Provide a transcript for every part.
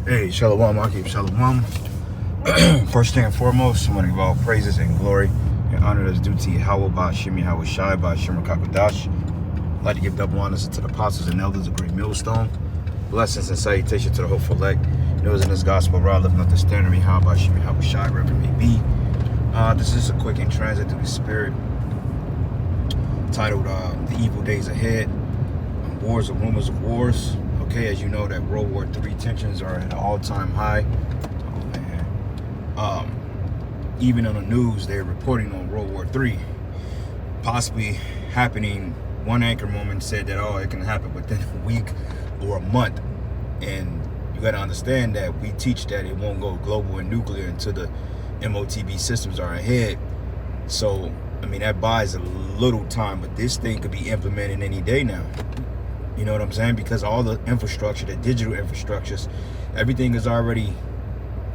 Hey, Shalom, Akib, Shalom. First thing and foremost, I want to give all praises and glory and honor that's due to Yahweh, Ba'ashim Yahweh Shai, Ba'ashim Kakadash. I'd like to give double honors to the apostles and elders of Great Millstone. Blessings and salutation to the hopeful elect. Those in this gospel, raw lifting up the standard, Yahweh, Ba'ashim Yahweh Shai, wherever it may be. This is a quick in transit through the spirit, titled The Evil Days Ahead, Wars or Rumors of Wars. Okay, as you know that World War III tensions are at an all-time high. Oh man. Even on the news, they're reporting on World War III possibly happening. One anchor moment said that, oh, it can happen within a week or a month. And you got to understand that we teach that it won't go global and nuclear until the MOTB systems are ahead. So, I mean, that buys a little time, but this thing could be implemented any day now. You know what I'm saying? Because all the infrastructure, the digital infrastructures, everything is already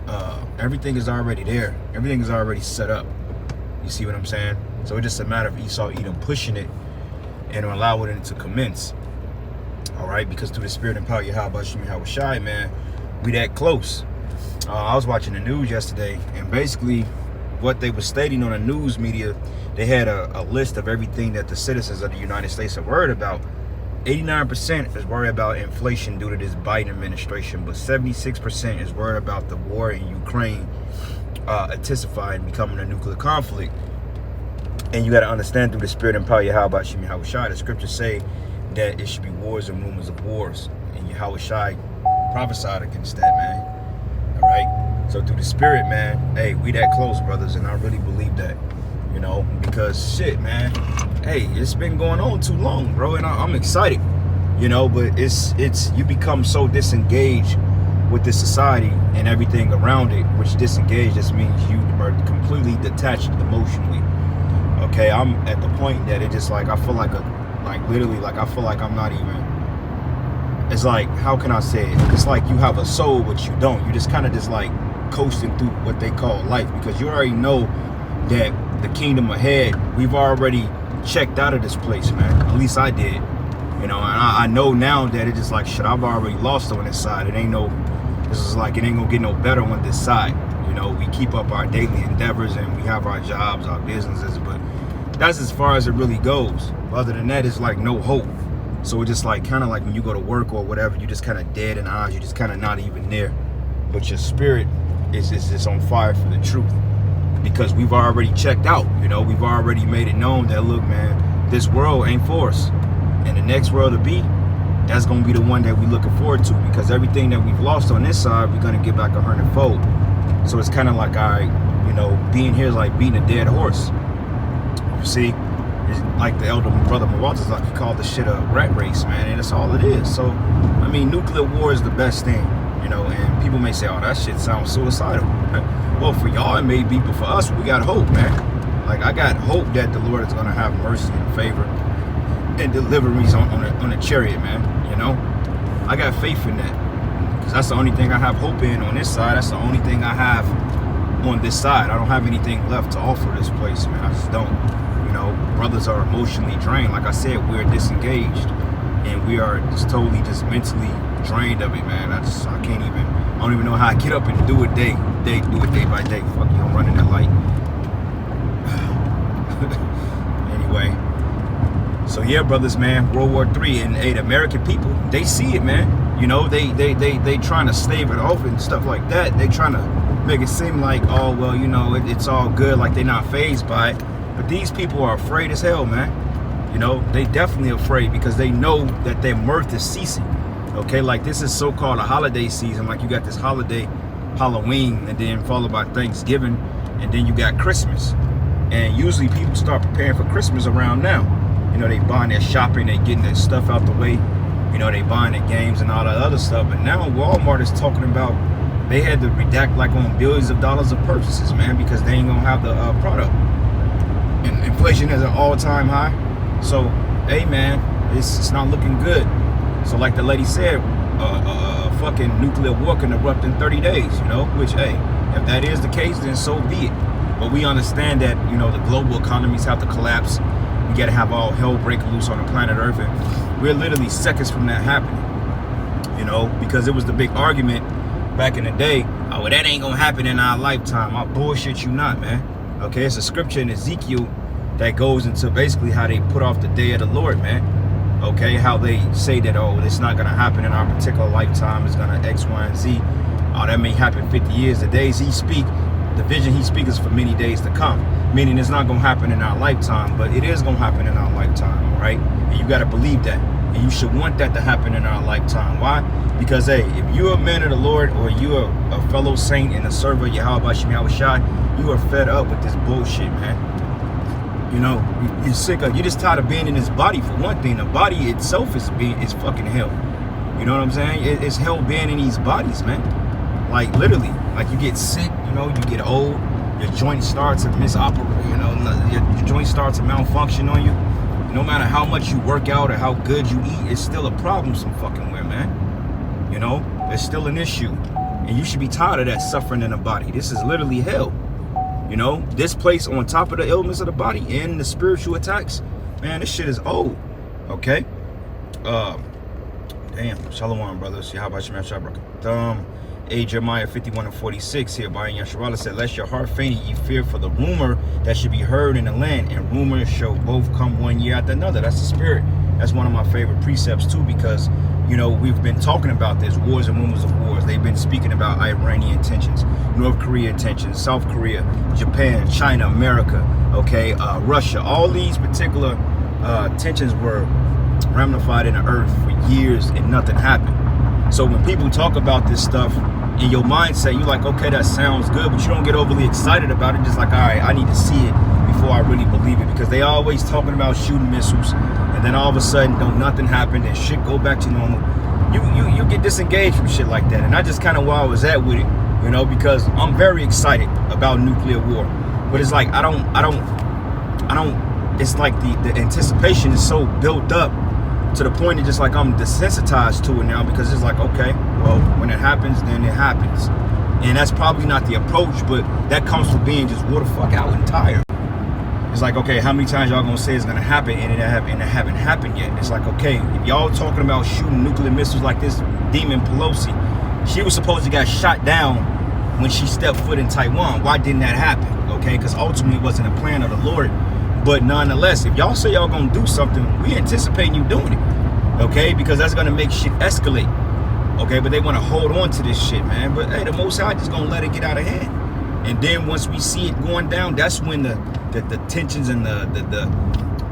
there. Everything is already set up. You see what I'm saying? So it's just a matter of Esau Edom pushing it and allowing it to commence. All right, because through the spirit and power, Yahweh, Ba'ashim Yahweh Shai, man, we that close. I was watching the news yesterday, and basically what they were stating on the news media, they had a list of everything that the citizens of the United States are worried about. 89% is worried about inflation due to this Biden administration, but 76% is worried about the war in Ukraine intensifying, becoming a nuclear conflict. And you got to understand through the spirit and power, Yahweh, Ba'ashim Yahweh Shai, the scriptures say that it should be wars and rumors of wars. And Yahweh Shai prophesied against that, man. All right? So through the spirit, man, hey, we that close, brothers, and I really believe that. You know, because shit, man, hey, it's been going on too long, bro, and I'm excited, you know, but it's you become so disengaged with this society and everything around it, which disengaged just means you are completely detached emotionally. Okay, I'm at the point that it just like I feel like literally I feel like I'm not even. It's like, how can I say it? It's like you have a soul, but you don't. You just kind of just like coasting through what they call life, because you already know that the kingdom ahead, we've already checked out of this place, man. At least I did, you know. And I know now that it is like, shit, I've already lost on this side. It ain't gonna get no better on this side. You know, we keep up our daily endeavors and we have our jobs, our businesses, but that's as far as it really goes. Other than that, it's like no hope. So it's just like kind of like when you go to work or whatever, you just kind of dead in the eyes. You just kind of not even there, but your spirit is just on fire for the truth. Because we've already checked out, you know, we've already made it known that, look, man, this world ain't for us. And the next world to be, that's going to be the one that we're looking forward to, because everything that we've lost on this side, we're going to get back 100-fold. So it's kind of like, all right, you know, being here is like beating a dead horse. You see, it's like the elder brother Walter's like, he called this shit a rat race, man, and that's all it is. So, I mean, nuclear war is the best thing, you know, and people may say, oh, that shit sounds suicidal. Well, for y'all it may be, but for us, we got hope, man. Like, I got hope that the Lord is going to have mercy and favor and deliver me on a chariot, man, you know? I got faith in that, because that's the only thing I have hope in on this side. That's the only thing I have on this side. I don't have anything left to offer this place, man. I just don't. You know, brothers are emotionally drained. Like I said, we're disengaged, and we are just totally just mentally drained of it, man. I don't even know how I get up and do it day by day. Fuck you, I'm running that light. Anyway, so yeah, brothers, man, World War III, and hey, the American people, they see it, man. You know, they trying to stave it off and stuff like that. They trying to make it seem like, oh, well, you know, it's all good, like they're not fazed by it. But these people are afraid as hell, man. You know, they definitely afraid, because they know that their mirth is ceasing. Okay, like this is so-called a holiday season. Like you got this holiday, Halloween, and then followed by Thanksgiving, and then you got Christmas. And usually people start preparing for Christmas around now. You know, they buying their shopping, they getting their stuff out the way. You know, they buying their games and all that other stuff. But now Walmart is talking about they had to redact like on billions of dollars of purchases, man, because they ain't gonna have the product. And inflation is an all-time high. So, hey, man, it's not looking good. So like the lady said, fucking nuclear war can erupt in 30 days, you know, which, hey, if that is the case, then so be it. But we understand that, you know, the global economies have to collapse. We got to have all hell break loose on the planet Earth. And we're literally seconds from that happening, you know, because it was the big argument back in the day, oh, well, that ain't gonna happen in our lifetime. I bullshit you not, man. Okay, it's a scripture in Ezekiel that goes into basically how they put off the day of the Lord, man. Okay, how they say that, oh, it's not gonna happen in our particular lifetime, it's gonna X, Y, and Z. Oh, that may happen 50 years. The days he speak, the vision he speaks is for many days to come. Meaning it's not gonna happen in our lifetime, but it is gonna happen in our lifetime, all right? And you gotta believe that. And you should want that to happen in our lifetime. Why? Because, hey, if you're a man of the Lord or you're a fellow saint and a server of Yahweh Bashim Yahushai, you are fed up with this bullshit, man. You know, you're sick of, you're just tired of being in this body. For one thing, the body itself is fucking hell. You know what I'm saying? It's hell being in these bodies, man. Like literally, like you get sick, you know, you get old, your joints start to misoperate, you know, your joints start to malfunction on you. No matter how much you work out or how good you eat, it's still a problem some fucking where, man. You know, there's still an issue. And you should be tired of that suffering in the body. This is literally hell. You know, this place on top of the illness of the body and the spiritual attacks, man, this shit is old. Okay? Damn. Shalom, brothers. Yahweh Shem Yahshua. Jeremiah 51:46 here by Yahshua said, lest your heart faint, ye fear for the rumor that should be heard in the land, and rumors shall both come one year after another. That's the spirit. That's one of my favorite precepts too, because, you know, we've been talking about this, wars and rumors of wars. They've been speaking about Iranian tensions, North Korea tensions, South Korea, Japan, China, America, okay, Russia. All these particular tensions were ramified in the earth for years and nothing happened. So when people talk about this stuff, in your mindset, you're like, okay, that sounds good, but you don't get overly excited about it. Just like, all right, I need to see it before I really believe it, because they always talking about shooting missiles, and then all of a sudden, nothing happened, and shit go back to normal. You get disengaged from shit like that, and I just kind of where I was at with it, you know, because I'm very excited about nuclear war, but it's like I don't. It's like the anticipation is so built up to the point that just like I'm desensitized to it now, because it's like, okay, well, when it happens, then it happens. And that's probably not the approach, but that comes from being just wore the fuck out and tired. It's like, okay, how many times y'all gonna say it's gonna happen and it haven't happened yet? It's like, okay, if y'all talking about shooting nuclear missiles like this Demon Pelosi, she was supposed to get shot down when she stepped foot in Taiwan. Why didn't that happen? Okay, because ultimately it wasn't a plan of the Lord. But nonetheless, if y'all say y'all gonna do something, we anticipating you doing it, okay? Because that's gonna make shit escalate, okay? But they wanna hold on to this shit, man. But hey, the Most High just gonna let it get out of hand. And then once we see it going down, that's when the tensions and the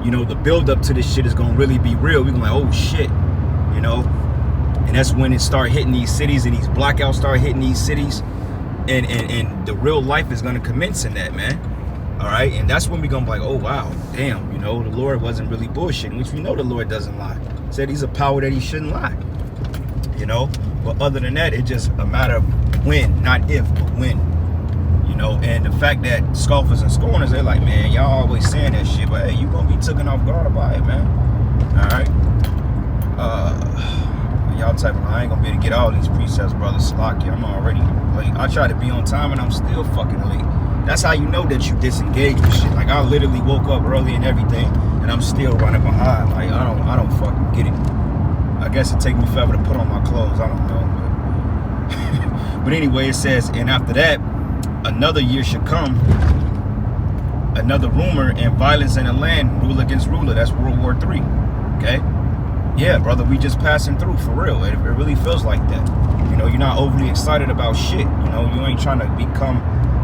you know, the build up to this shit is gonna really be real. We're gonna be like, oh shit, you know? And that's when it start hitting these cities and these blackouts start hitting these cities. And the real life is gonna commence in that, man. All right, and that's when we're gonna be like, oh wow, damn, you know, the Lord wasn't really bullshitting, which we know the Lord doesn't lie. Said he's a power that he shouldn't lie, you know. But other than that, it's just a matter of when, not if, but when, you know. And the fact that scoffers and scorners, they're like, man, y'all always saying that shit, but hey, you gonna be taken off guard by it, man. All right. Y'all typing, I ain't gonna be able to get all these precepts, brother. Salaki, I'm already late. I try to be on time and I'm still fucking late. That's how you know that you disengage with shit. Like I literally woke up early and everything, and I'm still running behind. Like I don't fucking get it. I guess it take me forever to put on my clothes. I don't know. But anyway, it says, and after that, another year should come. Another rumor and violence in the land, ruler against ruler. That's World War III. Okay. Yeah, brother, we just passing through for real. It really feels like that. You know, you're not overly excited about shit. You know, you ain't trying to become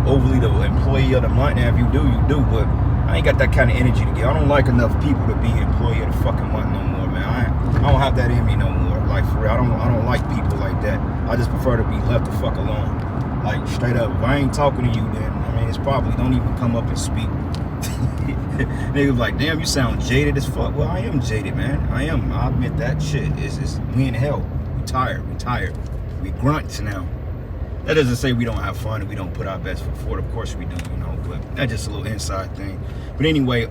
overly the employee of the month. And if you do, you do. But I ain't got that kind of energy to get. I don't like enough people to be employee of the fucking month no more, man. I don't have that in me no more. Like for real, I don't like people like that. I just prefer to be left the fuck alone. Like straight up, if I ain't talking to you, then I mean it's probably don't even come up and speak. Niggas like, damn, you sound jaded as fuck. Well, I am jaded, man. I am. I admit that shit. It's we in hell. We tired. We grunts now. That doesn't say we don't have fun and we don't put our best foot forward. Of course we do, you know, but that's just a little inside thing. But anyway,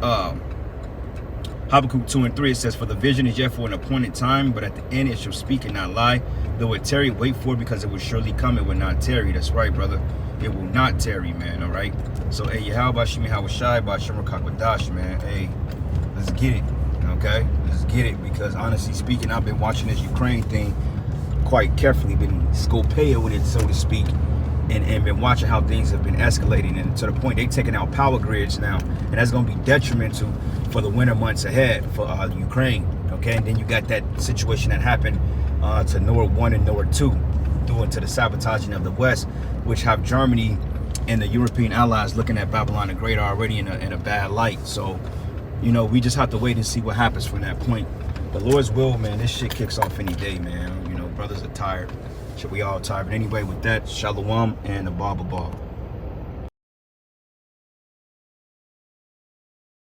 Habakkuk 2 and 3, it says, for the vision is yet for an appointed time, but at the end it shall speak and not lie. Though it tarry, wait for it, because it will surely come. It will not tarry. That's right, brother. It will not tarry, man. All right. So, hey, Yahweh Shemi Hawashai, Bashim Rakakadash, man. Hey, let's get it. Okay, let's get it. Because honestly speaking, I've been watching this Ukraine thing quite carefully been Scopeia with it, so to speak, and been watching how things have been escalating, and to the point they taking out power grids now, and that's going to be detrimental for the winter months ahead for Ukraine. Okay, and then you got that situation that happened to Nord 1 and Nord 2, due to the sabotaging of the West, which have Germany and the European allies looking at Babylon the Great already in a bad light. So, you know, we just have to wait and see what happens from that point. The Lord's will, man, this shit kicks off any day, man. You know, brothers are tired. Shit, we all tired. But anyway, with that, Shalom and the Baba Ball.